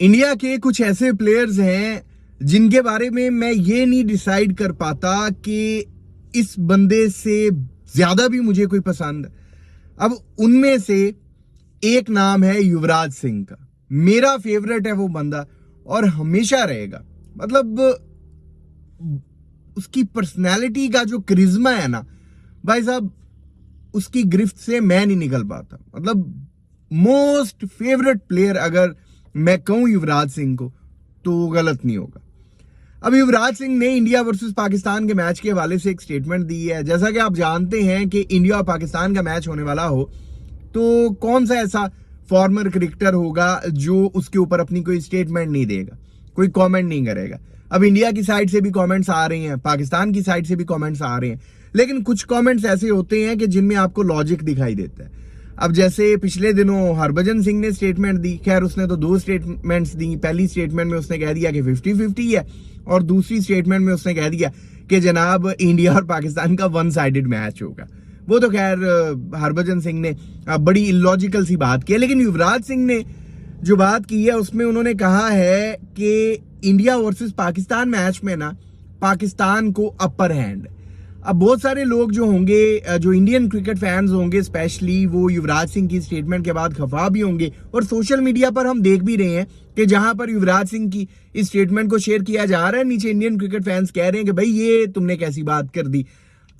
India के कुछ ऐसे प्लेयर्स हैं जिनके बारे में मैं ये नहीं डिसाइड कर पाता कि इस बंदे से ज्यादा भी मुझे कोई पसंद है। अब उनमें से एक नाम है युवराज सिंह का। मेरा फेवरेट है वो बंदा और हमेशा रहेगा। मतलब उसकी पर्सनैलिटी का जो करिश्मा है ना भाई साहब, उसकी गिरफ्त से मैं नहीं निकल पाता। मतलब मोस्ट फेवरेट प्लेयर अगर मैं कहूं युवराज सिंह को तो गलत नहीं होगा। अब युवराज सिंह ने इंडिया वर्सेस पाकिस्तान के मैच के हवाले से एक स्टेटमेंट दी है। जैसा कि आप जानते हैं कि इंडिया और पाकिस्तान का मैच होने वाला हो तो कौन सा ऐसा फॉर्मर क्रिकेटर होगा जो उसके ऊपर अपनी कोई स्टेटमेंट नहीं देगा, कोई कमेंट नहीं करेगा। अब इंडिया की साइड से भी कमेंट्स आ रहे हैं, पाकिस्तान की साइड से भी कमेंट्स आ रहे हैं, लेकिन कुछ कमेंट्स ऐसे होते हैं कि जिनमें आपको लॉजिक दिखाई देता है। अब जैसे पिछले दिनों हरभजन सिंह ने स्टेटमेंट दी। खैर उसने तो दो स्टेटमेंट्स दी। पहली स्टेटमेंट में उसने कह दिया कि 50-50 है और दूसरी स्टेटमेंट में उसने कह दिया कि जनाब इंडिया और पाकिस्तान का वन साइडेड मैच होगा। वो तो खैर हरभजन सिंह ने बड़ी इलॉजिकल सी बात की है, लेकिन युवराज सिंह ने जो बात की है उसमें उन्होंने कहा है कि इंडिया वर्सेस पाकिस्तान मैच में ना पाकिस्तान को अपर हैंड। अब बहुत सारे लोग जो होंगे, जो इंडियन क्रिकेट फैंस होंगे स्पेशली, वो युवराज सिंह की स्टेटमेंट के बाद खफा भी होंगे। और सोशल मीडिया पर हम देख भी रहे हैं कि जहां पर युवराज सिंह की इस स्टेटमेंट को शेयर किया जा रहा है, नीचे इंडियन क्रिकेट फैंस कह रहे हैं कि भाई ये तुमने कैसी बात कर दी।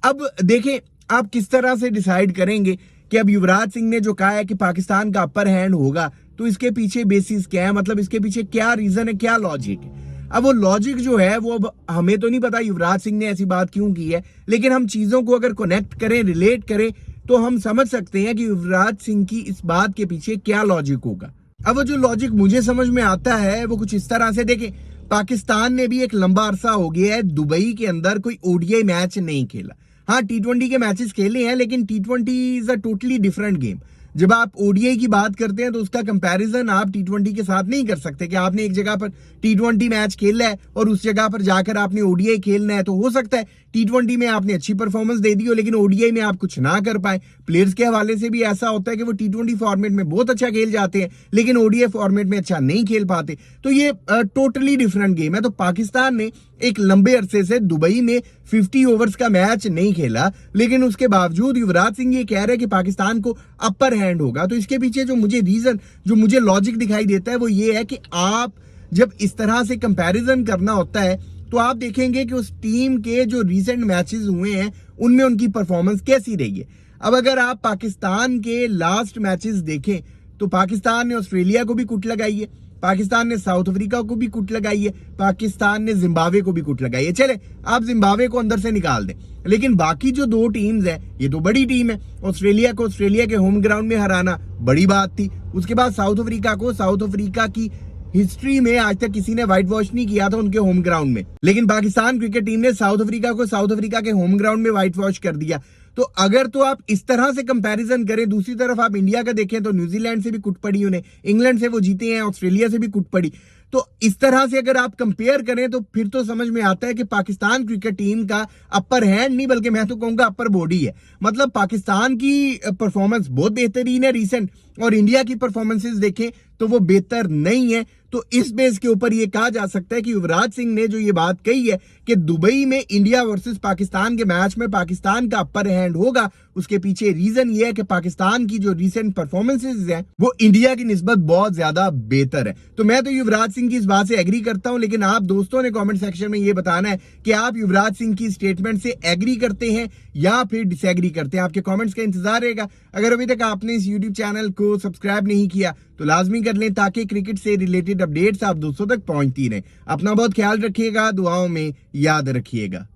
अब देखें आप किस तरह से डिसाइड करेंगे कि अब युवराज सिंह ने जो कहा है कि पाकिस्तान का अपर हैंड होगा, तो इसके पीछे बेसिस क्या है, मतलब इसके पीछे क्या रीजन है, क्या लॉजिक है। अब वो लॉजिक जो है वो अब हमें तो नहीं पता युवराज सिंह ने ऐसी बात क्यों की है, लेकिन हम चीजों को अगर कनेक्ट करें, रिलेट करें, तो हम समझ सकते हैं कि युवराज सिंह की इस बात के पीछे क्या लॉजिक होगा। अब वो जो लॉजिक मुझे समझ में आता है वो कुछ इस तरह से, देखें पाकिस्तान ने भी एक लंबा अरसा हो गया है दुबई के अंदर कोई ओडीआई मैच नहीं खेला। हाँ T20 के मैचेस खेले हैं, लेकिन T20 is a totally different game. जब आप ओडीआई की बात करते हैं तो उसका कंपैरिजन आप T20 के साथ नहीं कर सकते कि आपने एक जगह पर T20 मैच खेला है और उस जगह पर जाकर आपने ओडीआई खेलना है। तो हो सकता है T20 में आपने अच्छी परफॉर्मेंस दे दी हो, लेकिन ओडीआई में आप कुछ ना कर पाए। प्लेयर्स के हवाले से भी ऐसा होता है कि वो T20 फॉर्मेट में बहुत अच्छा खेल जाते हैं, लेकिन ओडीआई फॉर्मेट में अच्छा नहीं खेल पाते। तो ये टोटली डिफरेंट गेम है। तो पाकिस्तान ने एक लंबे अरसे से दुबई में 50 ओवर्स का मैच नहीं खेला, लेकिन उसके बावजूद युवराज सिंह ये कह रहे हैं कि पाकिस्तान को अपर हैंड होगा। तो इसके पीछे जो मुझे रीजन, जो मुझे लॉजिक दिखाई देता है वो ये है कि आप जब इस तरह से कंपैरिजन करना होता है तो आप देखेंगे कि उस टीम के जो रिसेंट मैचेस हुए हैं उनमें उनकी परफॉर्मेंस कैसी रही है। अब अगर आप पाकिस्तान के लास्ट मैचेस देखें तो पाकिस्तान ने ऑस्ट्रेलिया को भी कुट लगाई है, पाकिस्तान ने साउथ अफ्रीका को भी कुट लगाई है, पाकिस्तान ने जिम्बाब्वे को भी कुट लगाई है। चले आप जिम्बाब्वे को अंदर से निकाल दें, लेकिन बाकी जो दो टीम्स है ये तो बड़ी टीम है। ऑस्ट्रेलिया को ऑस्ट्रेलिया के होम ग्राउंड में हराना बड़ी बात थी। उसके बाद साउथ अफ्रीका को, साउथ अफ्रीका की हिस्ट्री में आज तक किसी ने व्हाइट वॉश नहीं किया था उनके होम ग्राउंड में, लेकिन पाकिस्तान क्रिकेट टीम ने साउथ अफ्रीका को साउथ अफ्रीका के होम ग्राउंड में व्हाइट वॉश कर दिया। तो अगर तो आप इस तरह से कंपैरिजन करें, दूसरी तरफ आप इंडिया का देखें तो न्यूजीलैंड से भी कुट पड़ी उन्हें, इंग्लैंड से वो जीते हैं, ऑस्ट्रेलिया से भी कुट पड़ी। तो इस तरह से अगर आप कंपेयर करें तो फिर तो समझ में आता है कि पाकिस्तान क्रिकेट टीम का अपर हैंड नहीं बल्कि मैं तो कहूंगा अपर बॉडी है। मतलब पाकिस्तान की परफॉर्मेंस बहुत बेहतरीन है रिसेंट, और इंडिया की परफॉर्मेंसेस देखें तो वो बेहतर नहीं है। तो इस बेस के ऊपर ये कहा जा सकता है कि युवराज सिंह ने जो ये बात कही है कि दुबई में इंडिया वर्सेस पाकिस्तान के मैच में पाकिस्तान का अपर हैंड होगा, उसके पीछे रीजन ये है कि पाकिस्तान की जो रिसेंट परफॉर्मेंसेस हैं वो इंडिया की निस्बत बहुत ज्यादा बेहतर है। तो मैं तो युवराज सिंह की इस बात से एग्री करता हूं, लेकिन आप दोस्तों ने कमेंट सेक्शन में ये बताना है कि आप युवराज सिंह की स्टेटमेंट से एग्री करते हैं या फिर डिसएग्री करते हैं। आपके कमेंट्स का इंतजार रहेगा। अगर अभी तक आपने इस यूट्यूब चैनल को सब्सक्राइब नहीं किया तो लाजमी कर लें, ताकि क्रिकेट से रिलेटेड अपडेट्स आप दोस्तों तक पहुंचती रहें। अपना बहुत ख्याल रखिएगा, दुआओं में याद रखिएगा।